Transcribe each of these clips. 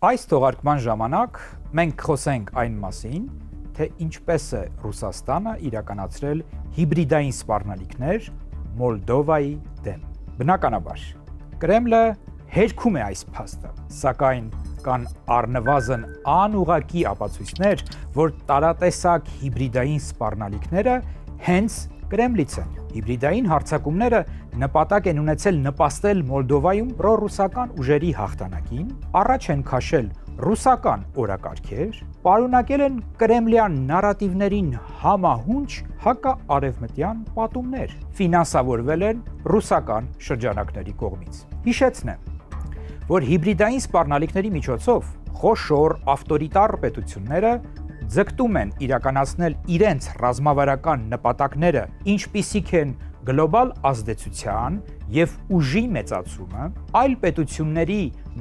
Այս թողարկման ժամանակ մենք խոսենք այն մասին, թե ինչպես է Ռուսաստանը իրականացրել հիբրիդային սպառնալիքներ Մոլդովայի դեմ։ Բնականաբար, Կրեմլը հերքում է այս փաստը, սակայն կան առնվազն անուղղակի ապացույցներ, որ տարատեսակ հիբրիդային սպառնալիքները հենց Կրեմլից են։ Հիբրիդային հարձակումները նպատակ են ունեցել նպաստել Մոլդովայում պրոռուսական ուժերի հաղթանակին, առաջ են քաշել ռուսական օրակարգեր, պարունակել են կրեմլյան նարատիվներին համահունչ հակաարևմտյան պատումներ, ֆինանսավորվել են ռուսական շրջանակների կողմից։ Հիշեցնեմ, որ հիբրիդային սպառնալիքների միջոցով խոշոր ավտորիտար պետությունները ձգտում են իրականացնել իրենց ռազմավարական նպատակները, ինչպիսիք են գլոբալ ազդեցության և ուժի մեծացումը, այլ պետությունների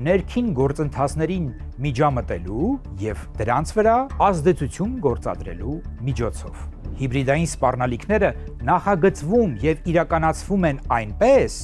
ներքին գործընթացներին միջամտելու և դրանց վրա ազդեցություն գործադրելու միջոցով։ Հիբրիդային սպառնալիքները նախագծվում և իրականացվում են այնպես,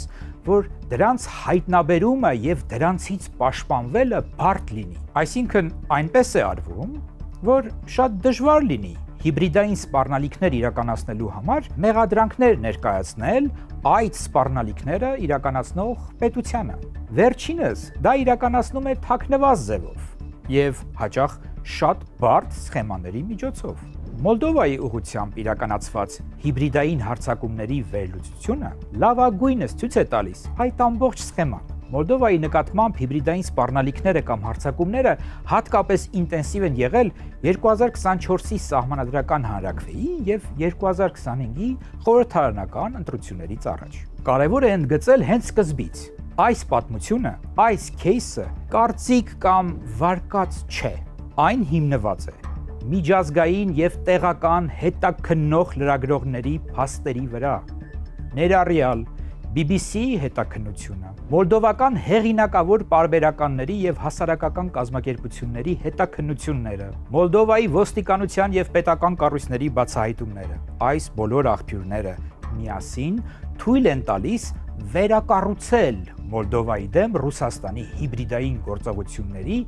որ դրանց հայտնաբերումը և դրանցից պաշտպանվելը բարդ լինի։ Այսինքն այնպես է արվում, որ շատ դժվար լինի հիբրիդային սպառնալիքներ իրականացնելու համար մեղադրանքներ ներկայացնել այդ սպառնալիքները իրականացնող պետությանը։ Վերջինս դա իրականացնում է թաքնված ձևով և հաճախ շատ բարդ սխեմաների միջոցով։ Մոլդովայի ուղղությամբ իրականացված հիբրիդային հարձակումների վերլուծությունը լավագույնս ցույց է տալիս այդ ամբողջ սխեման։ Մոլդովայի նկատմամբ հիբրիդային սպառնալիքները կամ հարձակումները հատկապես ինտենսիվ են եղել 2024-ի սահմանադրական հանրաքվեի և 2025-ի խորհրդարանական ընտրություններից առաջ։ Կարևոր է ընդգծել հենց սկզբից. այս պատմությունը, այս քեյսը կարծիք կամ վարկած չէ, այն հիմնված է միջազգային և տեղական հետաքննող լրագրողների փաստերի վրա, ներառյալ BBC-ի հետաքննությունը, մոլդովական հեղինակավոր պարբերականների և հասարակական կազմակերպությունների հետաքննությունները, Մոլդովայի ոստիկանության և պետական կառույցների բացահայտումները։ Այս բոլոր աղբյուրները միասին թույլ են տալիս վերակառուցել Մոլդովայի դեմ Ռուսաստանի հիբրիդային գործողությունների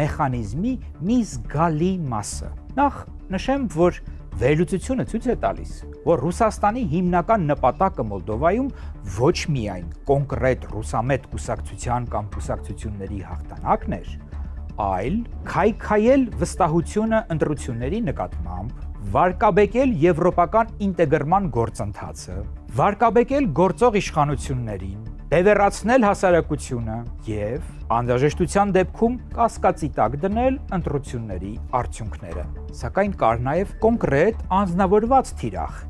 մեխանիզմի մի զգալի մասը։ Նախ նշեմ, որ վերլուծությունը ցույց է տալիս, որ Ռուսաստանի հիմնական նպատակը Մոլդովայում ոչ միայն կոնկրետ ռուսամետ կուսակցության կամ կուսակցությունների հաղթանակն էր, այլ քայքայել վստահությունը ընտրությունների նկատմամբ, վարկաբեկել եվրոպական ինտեգրման գործընթացը, վարկաբեկել գործող իշխանություններին, բևեռացնել հասարակությունը և անհրաժեշտության դեպքում կասկածի տակ դնել ընտրությունների արդյունքները։ Սակայն կար նաև կոնկրետ անձնավորված թիրախ,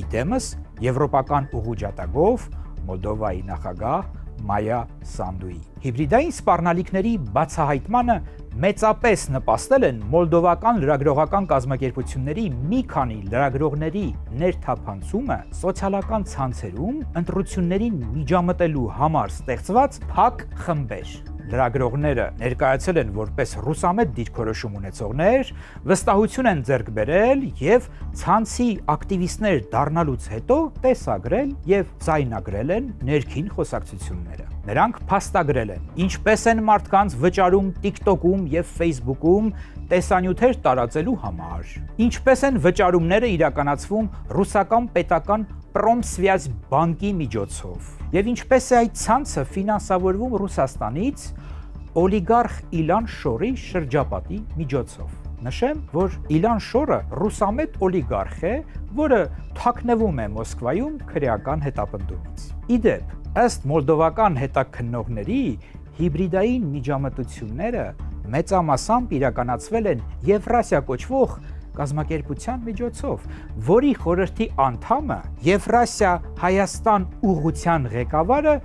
իդեմս եվրոպական ուղու ջատագով Մոլդովայի նախագահ Մայա Սանդուի։ Հիբրիդային սպառնալիքների բացահայտմանը մեծապես նպաստել են մոլդովական լրագրողական կազմակերպությունների մի քանի լրագրողների ներթափանցումը սոցիալական ցանցերում ընտրություններին միջամտելու համար ստեղծված փակ խմբեր։ Լրագրողները ներկայացել են որպես ռուսամետ դիրքորոշում ունեցողներ, վստահություն են ձեռք բերել և ցանցի ակտիվիստներ դառնալուց հետո տեսագրել և ձայնագրել են ներքին խոսակցությունները։ Նրանք փաստագրել են, ինչպես են մարդկանց վճարում TikTok-ում և Facebook-ում տեսանյութեր տարածելու համար, ինչպես են վճարումները իրականացվում ռուսական պետական Պրոմսվյազ բանկի միջոցով, և ինչպես է այդ ցանցը ֆինանսավորվում Ռուսաստանից օլիգարխ Իլան Շորի շրջապատի միջոցով։ Նշեմ, որ Իլան Շորը ռուսամետ օլիգարխ է, որը թաքնվում է Մոսկվայում քրեական հետապնդումից։ Իդեպ, ըստ մոլդովական հետաքննողների, հիբրիդային միջամտությունները մեծամասամբ իրականացվել են Եվրասիա կոչվող կազմակերպության միջոցով, որի խորհրդի անդամը Եվրասիա-Հայաստան ուղղության ղեկավարը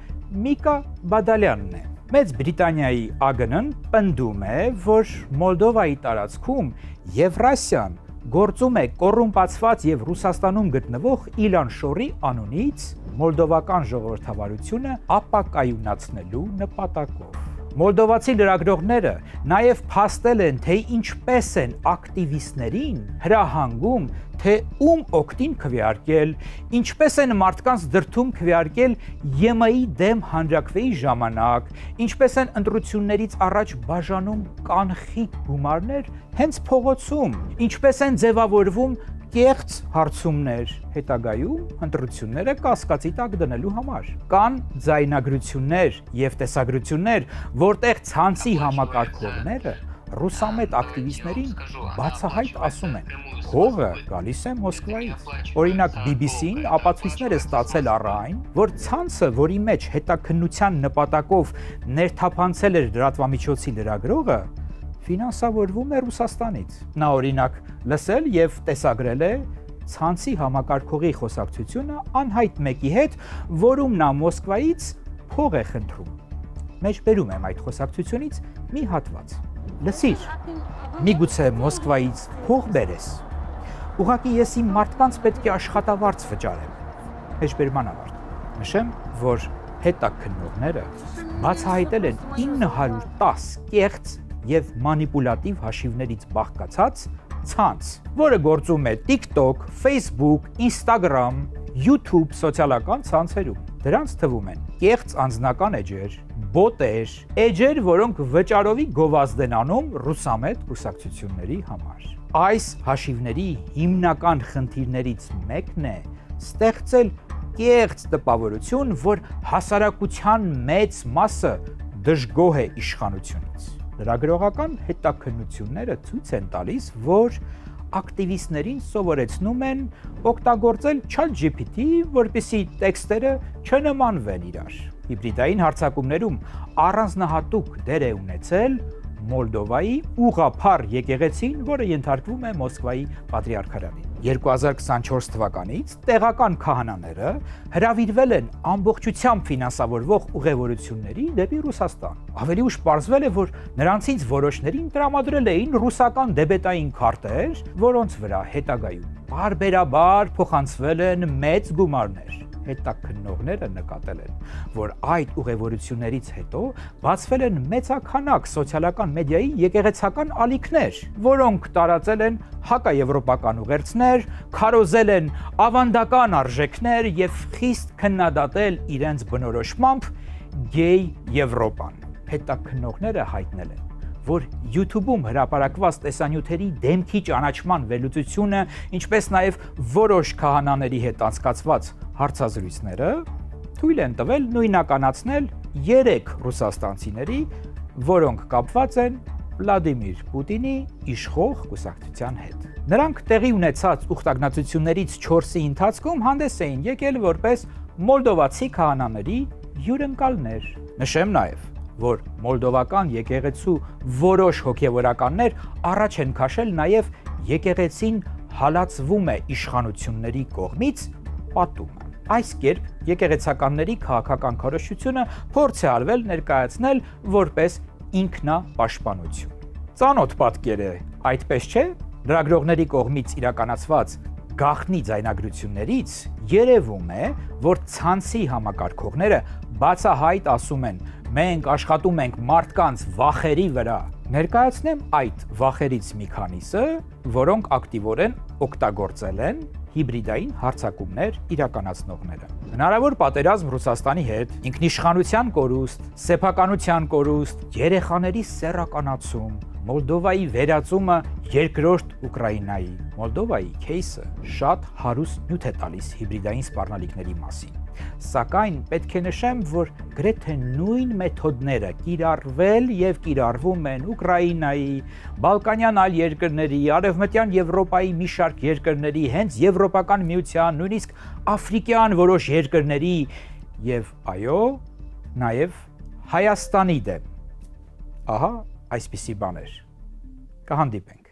Միկա Բադալյանն է։ Մեծ Բրիտանիայի ԱԳՆ-ն պնդում է, որ Մոլդովայի տարածքում Եվրասիան գործում է կոռումպացված և Ռուսաստանում գտնվող Իլան Շորի անունից մոլդովական ժողովրդավարությունը ապակայունացնելու նպատակով։ Մոլդովացի լրագրողները նաև փաստել են, թե ինչպես են ակտիվիստներին հրահանգում, թե ում օգտին քվեարկել, ինչպես են մարդկանց դրդում քվեարկել ԵՄ-ի դեմ հանրաքվեի ժամանակ, ինչպես են ընտրություններից առաջ բաժանում կանխիկ գումարներ հենց փողոցում, ինչպես են ձևավորվում կեղծ հարցումներ հետագայում ընտրությունները կասկածի տակ դնելու համար։ Կան ձայնագրություններ եւ տեսագրություններ, որտեղ ցանցի համակարգողները ռուսամետ ակտիվիստներին բացահայտ ասում են. «Փողը գալիս է Մոսկվայից»։ Օրինակ BBC-ն ապացույցներ է ստացել առ այն, որ ցանցը, որի մեջ հետաքննության նպատակով ներթափանցել էր լրատվամիջոցի լրագրողը, ֆինանսավորվում է Ռուսաստանից։ Նա օրինակ լսել եւ տեսագրել է ցանցի համակարգողի խոսակցությունը անհայտ մեկի հետ, որում նա Մոսկվայից փող է խնդրում։ Մեջբերում եմ այդ խոսակցությունից մի հատված։ Լսիր, միգուցե Մոսկվայից փող բերես։ Ուղղակի ես իմ մարդկանց պետք է աշխատավարձ վճարեմ։ Մեջբերման ավարտ։ Նշեմ, որ հետաքննողները բացահայտել են 910 կեղծ եւ մանիպուլատիվ հաշիվներից բաղկացած ցանց, որը գործում է TikTok, Facebook, Instagram, YouTube սոցիալական ցանցերում։ Դրանց թվում են կեղծ անձնական էջեր, բոտեր, էջեր, որոնք վճարովի գովազդ են անում ռուսամետ կուսակցությունների համար։ Այս հաշիվների հիմնական խնդիրներից մեկն է ստեղծել կեղծ տպավորություն, որ հասարակության մեծ մասը դժգոհ է իշխանությունից։ Լրագրողական հետաքննությունները ցույց են տալիս, որ ակտիվիստներին սովորեցնում են օգտագործել ChatGPT, որպեսզի տեքստերը չնմանվեն իրար։ Հիբրիդային հարձակումներում առանձնահատուկ դեր է ունեցել Մոլդովայի ուղղափառ եկեղեցին, որը ենթարկվում է Մոսկվայի պատրիարքարանին։ 2024 թվականից տեղական քահանաները հրավիրվել են ամբողջությամբ ֆինանսավորվող ուղևորությունների դեպի Ռուսաստան։ Ավելի ուշ պարզվել է, որ նրանցից որոշներին տրամադրել էին ռուսական դեբետային քարտեր, որոնց վրա հետագայում բարբերաբար փոխանցվել են մեծ գումարներ։ Հետաքննողները նկատել են, որ այդ ուղևորություններից հետո բացվել են մեծաքանակ սոցիալական մեդիայի եկեղեցական ալիքներ, որոնք տարածել են հակաեվրոպական ուղերձներ, քարոզել են ավանդական արժեքներ եւ խիստ քննադատել իրենց բնորոշմամբ գեյ Եվրոպան։ Հետաքննողները հայտնել են, որ YouTube-ում հրապարակված տեսանյութերի դեմքի ճանաչման վերլուծությունը, ինչպես նաև որոշ քահանաների հետ անցկացված հարցազրույցները թույլ են տվել նույնականացնել 3 ռուսաստանցիների, որոնք կապված են Վլադիմիր Պուտինի իշխող կուսակցության հետ։ Նրանք տեղի ունեցած ուխտագնացություններից 4-ի ընթացքում հանդես էին եկել որպես մոլդովացի քահանաների հյուրընկալներ։ Նշեմ նաև, որ մոլդովական եկեղեցու որոշ հոգևորականներ առաջ են քաշել նաև եկեղեցին հալածվում է իշխանությունների կողմից պատումը։ Այս կերպ եկեղեցականների քաղաքական քարոզչությունը փորձ է արվել ներկայացնել որպես ինքնապաշտպանություն։ Ծանոթ պատկեր է, այդպես չէ՞։ Լրագրողների կողմից իրականացված գաղտնի ձայնագրություններից երևում է, որ ցանցի համակարգողները բացահայտ ասում են. մենք աշխատում ենք մարդկանց վախերի վրա։ Ներկայացնեմ այդ վախերից մի քանիսը, որոնք ակտիվորեն օգտագործել են հիբրիդային հարձակումներ իրականացնողները։ Հնարավոր պատերազմ Ռուսաստանի հետ, ինքնիշխանության կորուստ, սեփականության կորուստ, երեխաների սեռականացում, Մոլդովայի վերածումը երկրորդ Ուկրաինայի։ Մոլդովայի кейսը շատ հարուստ նյութ է տալիս հիբրիդային սպառնալիքների մասին։ Սակայն պետք է նշեմ, որ գրեթե նույն մեթոդները կիրառվել եւ կիրառվում են Ուկրաինայի, Բալկանյան այլ երկրների, Արևմտյան Եվրոպայի մի շարք երկրների, հենց Եվրոպական միության, նույնիսկ աֆրիկյան որոշ երկրների եւ այո, նաեւ Հայաստանի դեմ։ Ահա այսպիսի բաներ։ Կհանդիպենք։